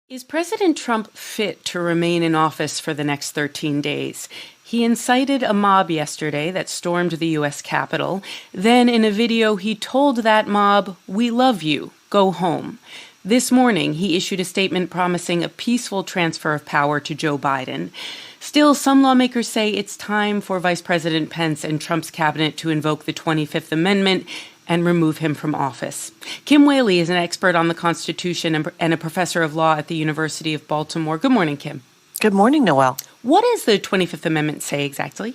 Is President Trump fit to remain in office for the next 13 days? He incited a mob yesterday that stormed the U.S. Capitol. Then, in a video, he told that mob, "We love you. Go home." This morning, he issued a statement promising a peaceful transfer of power to Joe Biden. Still, some lawmakers say it's time for Vice President Pence and Trump's cabinet to invoke the 25th Amendment and remove him from office. Kim Wehle is an expert on the Constitution and a professor of law at the University of Baltimore. Good morning, Kim. Good morning, Noel. What does the 25th Amendment say exactly?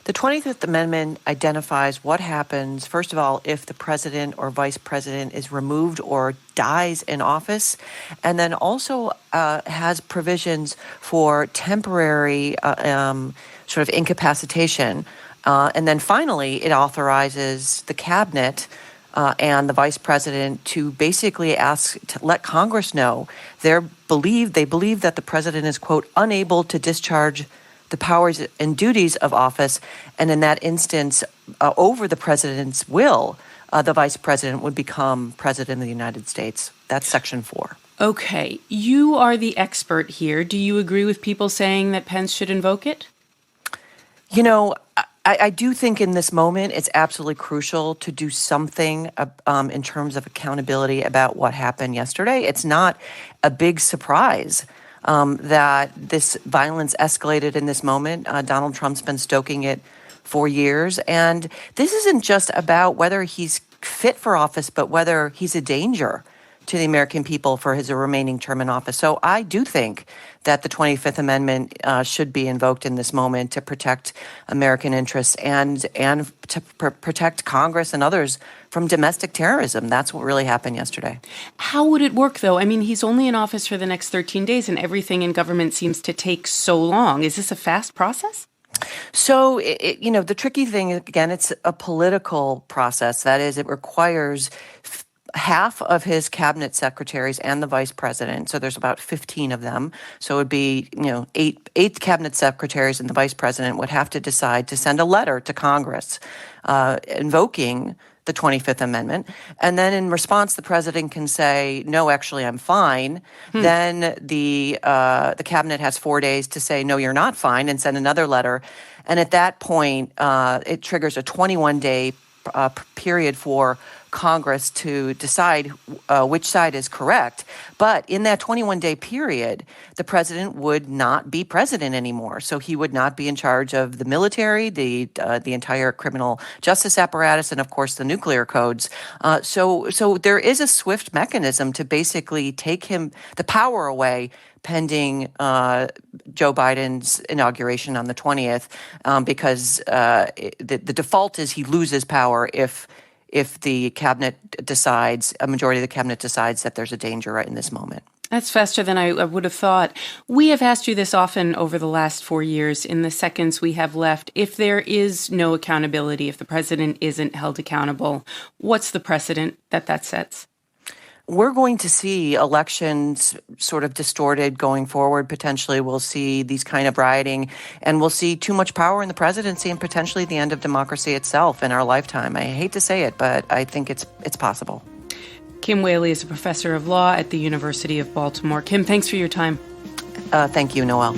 The 25th Amendment identifies what happens, first of all, if the president or vice president is removed or dies in office, and then also has provisions for temporary sort of incapacitation. And then finally, it authorizes the cabinet and the vice president to basically let Congress know they believe that the president is, quote, unable to discharge the powers and duties of office. And in that instance, over the president's will, the vice president would become president of the United States. That's Section 4. Okay. You are the expert here. Do you agree with people saying that Pence should invoke it? You know, I do think in this moment it's absolutely crucial to do something in terms of accountability about what happened yesterday. It's not a big surprise that this violence escalated in this moment. Donald Trump's been stoking it for years. And this isn't just about whether he's fit for office, but whether he's a danger to the American people for his remaining term in office. So I do think that the 25th Amendment should be invoked in this moment to protect American interests and to protect Congress and others from domestic terrorism. That's what really happened yesterday. How would it work, though? I mean, he's only in office for the next 13 days, and everything in government seems to take so long. Is this a fast process? So, the tricky thing, again, it's a political process. That is, it requires half of his cabinet secretaries and the vice president. So there's about 15 of them. So it would be, eight cabinet secretaries and the vice president would have to decide to send a letter to Congress invoking the 25th Amendment. And then in response, the president can say, no, actually, I'm fine. Then the cabinet has 4 days to say, no, you're not fine, and send another letter. And at that point, it triggers a 21-day period for Congress to decide which side is correct. But in that 21-day period, the president would not be president anymore. So he would not be in charge of the military, the entire criminal justice apparatus, and of course the nuclear codes. So there is a swift mechanism to basically take the power away pending Joe Biden's inauguration on the 20th, because the default is he loses power if the cabinet decides, a majority of the cabinet decides that there's a danger right in this moment. That's faster than I would have thought. We have asked you this often over the last 4 years. In the seconds we have left, if there is no accountability, if the president isn't held accountable, what's the precedent that sets? We're going to see elections sort of distorted going forward. Potentially, we'll see these kind of rioting, and we'll see too much power in the presidency and potentially the end of democracy itself in our lifetime. I hate to say it, but I think it's possible. Kim Wehle is a professor of law at the University of Baltimore. Kim, thanks for your time. Thank you, Noel.